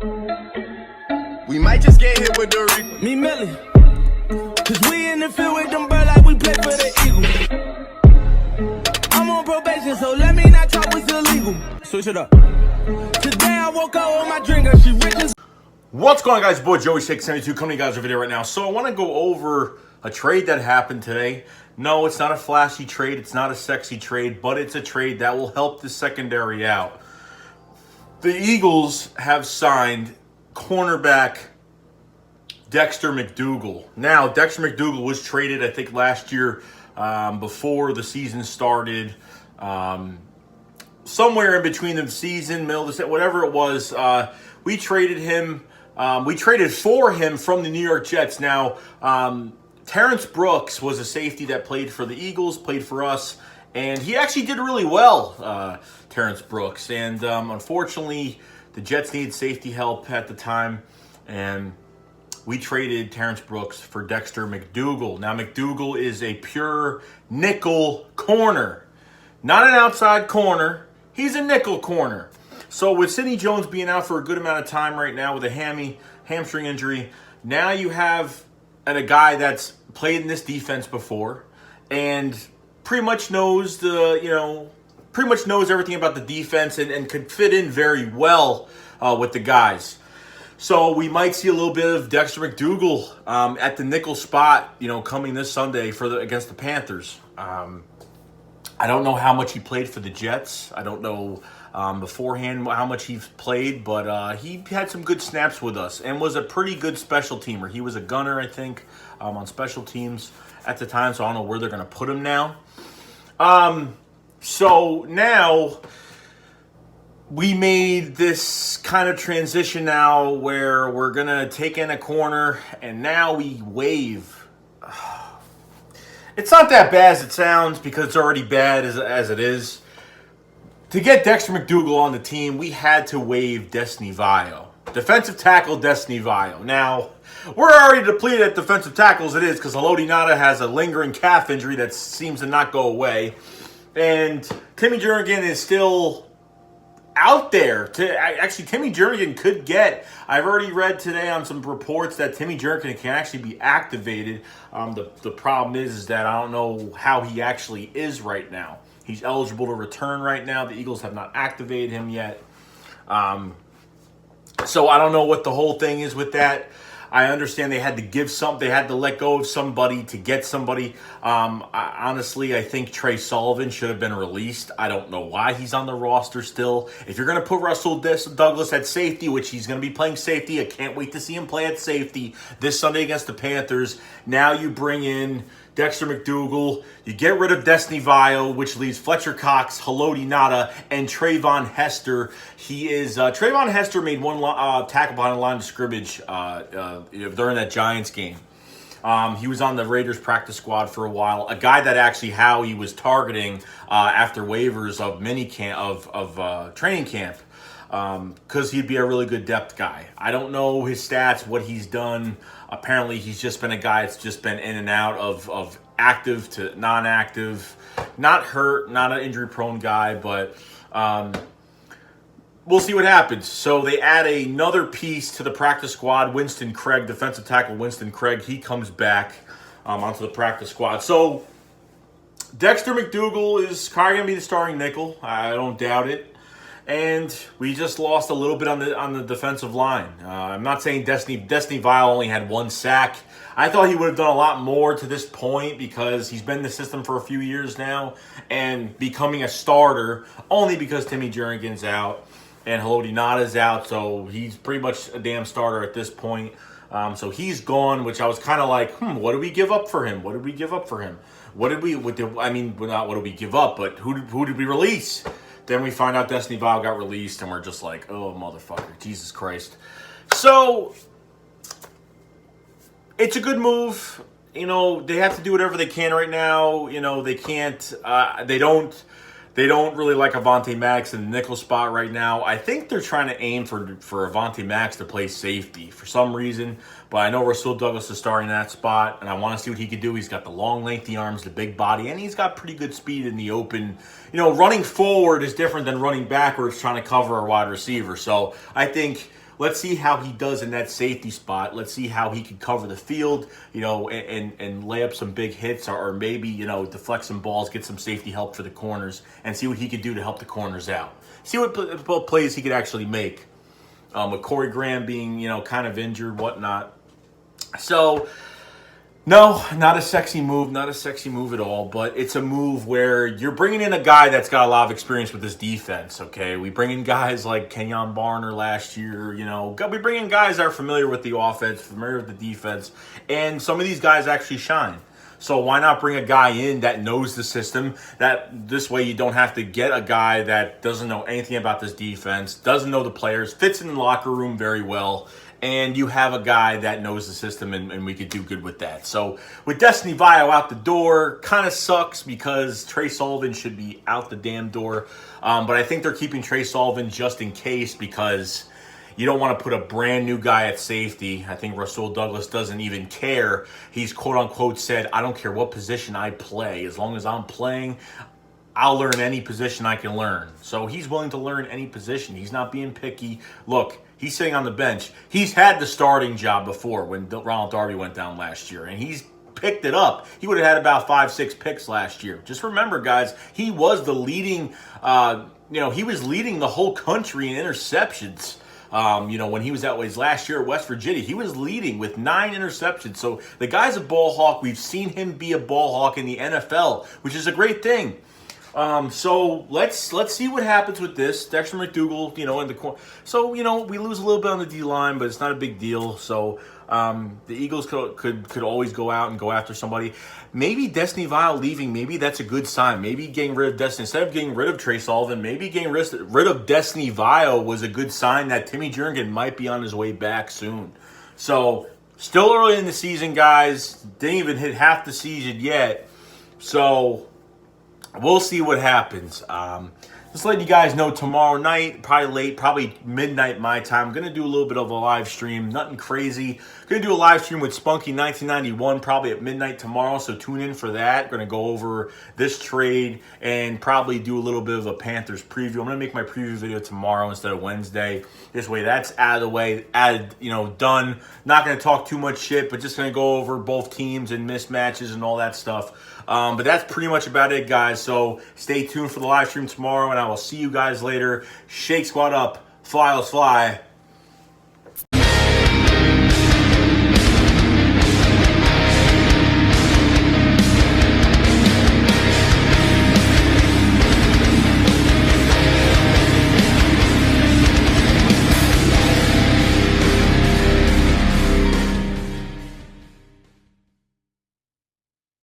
We might just get hit with the Reaper. Me Millie. Cause we in the field with them birds like we play for the Eagles. I'm on probation, so let me not talk what's illegal. Switch it up. Today I woke up with my drinker, she rich as... What's going on, guys? Boy Joey 672 coming to you guys a video right now. So I want to go over a trade that happened today. No, it's not a flashy trade. It's not a sexy trade, but it's a trade that will help the secondary out. The Eagles have signed cornerback Dexter McDougle. Now, Dexter McDougle was traded, I think, last year before the season started. Somewhere in between the season, middle of the season, whatever it was, we traded him. We traded for him from the New York Jets. Now, Terrence Brooks was a safety that played for the Eagles, played for us, and he actually did really well, Terrence Brooks. And unfortunately, the Jets needed safety help at the time, and we traded Terrence Brooks for Dexter McDougle. Now, McDougle is a pure nickel corner, not an outside corner. He's a nickel corner. So with Sidney Jones being out for a good amount of time right now with a hamstring injury, now you have a guy that's played in this defense before and pretty much knows pretty much knows everything about the defense and could fit in very well with the guys. So we might see a little bit of Dexter McDougle at the nickel spot, coming this Sunday against the Panthers. I don't know how much he played for the Jets. I don't know beforehand how much he's played, but he had some good snaps with us and was a pretty good special teamer. He was a gunner, I think, on special teams at the time, so I don't know where they're going to put him now. So now we made this kind of transition now where we're going to take in a corner, and now we waive. It's not that bad as it sounds because it's already bad as it is. To get Dexter McDougle on the team, we had to waive Destiny Vaeo. Defensive tackle Destiny Vaeo. Now, we're already depleted at defensive tackle as it is because Haloti Ngata has a lingering calf injury that seems to not go away. And Timmy Jernigan is still out there. Actually, Timmy Jernigan could get... I've already read today on some reports that Timmy Jernigan can actually be activated. The problem is that I don't know how he actually is right now. He's eligible to return right now. The Eagles have not activated him yet. So I don't know what the whole thing is with that. I understand they had to they had to let go of somebody to get somebody. Honestly, I think Trey Sullivan should have been released. I don't know why he's on the roster still. If you're going to put Russell Douglas at safety, which he's going to be playing safety, I can't wait to see him play at safety this Sunday against the Panthers. Now you bring in Dexter McDougle. You get rid of Destiny Vaeo, which leaves Fletcher Cox, Haloti Ngata, and Trayvon Hester. Trayvon Hester made one tackle behind the line of scrimmage during that Giants game. He was on the Raiders practice squad for a while. A guy that actually Howie was targeting after waivers of training camp. Because he'd be a really good depth guy. I don't know his stats, what he's done. Apparently, he's just been a guy that's just been in and out of active to non-active. Not hurt, not an injury-prone guy, but we'll see what happens. So they add another piece to the practice squad, Winston Craig, defensive tackle Winston Craig. He comes back onto the practice squad. So Dexter McDougle is probably going to be the starting nickel. I don't doubt it. And we just lost a little bit on the defensive line. I'm not saying Destiny Vaeo only had one sack. I thought he would have done a lot more to this point because he's been in the system for a few years now and becoming a starter only because Timmy Jernigan's out and Haloti Ngata's out, so he's pretty much a damn starter at this point. So he's gone, which I was kind of like, what did we give up for him? What did we give up for him? Not what did we give up, but who did we release? Then we find out Destiny Vaeo got released, and we're just like, oh, motherfucker, Jesus Christ. So, it's a good move. They have to do whatever they can right now. They can't, they don't really like Avonte Maddox in the nickel spot right now. I think they're trying to aim for Avonte Maddox to play safety for some reason. But I know Russell Douglas is starting that spot, and I want to see what he can do. He's got the long, lengthy arms, the big body, and he's got pretty good speed in the open. Running forward is different than running backwards trying to cover a wide receiver. So I think let's see how he does in that safety spot. Let's see how he can cover the field, and lay up some big hits, or maybe, deflect some balls, get some safety help for the corners, and see what he could do to help the corners out. See what plays he could actually make. With Corey Graham being, kind of injured, whatnot. So, no, not a sexy move at all, but it's a move where you're bringing in a guy that's got a lot of experience with this defense, okay? We bring in guys like Kenyon Barner last year, we bring in guys that are familiar with the offense, familiar with the defense, and some of these guys actually shine. So why not bring a guy in that knows the system? That this way you don't have to get a guy that doesn't know anything about this defense, doesn't know the players, fits in the locker room very well, and you have a guy that knows the system, and we could do good with that. So with Destiny Vaeo out the door, kind of sucks because Trey Sullivan should be out the damn door. But I think they're keeping Trey Sullivan just in case, because you don't want to put a brand new guy at safety. I think Rasul Douglas doesn't even care. He's quote-unquote said, I don't care what position I play. As long as I'm playing, I'll learn any position I can learn. So he's willing to learn any position. He's not being picky. Look, he's sitting on the bench. He's had the starting job before when Ronald Darby went down last year, and he's picked it up. He would have had about 5-6 picks last year. Just remember, guys, he was the leading, he was leading the whole country in interceptions. When he was at his last year at West Virginia, he was leading with 9 interceptions. So the guy's a ball hawk. We've seen him be a ball hawk in the NFL, which is a great thing. So let's see what happens with this. Dexter McDougle, in the corner. So, we lose a little bit on the D-line, but it's not a big deal. So the Eagles could always go out and go after somebody. Maybe Destiny Vaeo leaving, maybe that's a good sign. Maybe getting rid of Destiny, instead of getting rid of Trey Sullivan, maybe getting rid of Destiny Vaeo was a good sign that Timmy Jernigan might be on his way back soon. So still early in the season, guys. Didn't even hit half the season yet. So we'll see what happens. Just letting you guys know, tomorrow night, probably late, probably midnight my time, I'm going to do a little bit of a live stream. Nothing crazy. Going to do a live stream with Spunky 1991 probably at midnight tomorrow, so tune in for that. Going to go over this trade and probably do a little bit of a Panthers preview. I'm going to make my preview video tomorrow instead of Wednesday. This way, that's out of the way, done. Not going to talk too much shit, but just going to go over both teams and mismatches and all that stuff. But that's pretty much about it, guys. So stay tuned for the live stream tomorrow, and I will see you guys later. Shake Squad up. Fly, let's fly.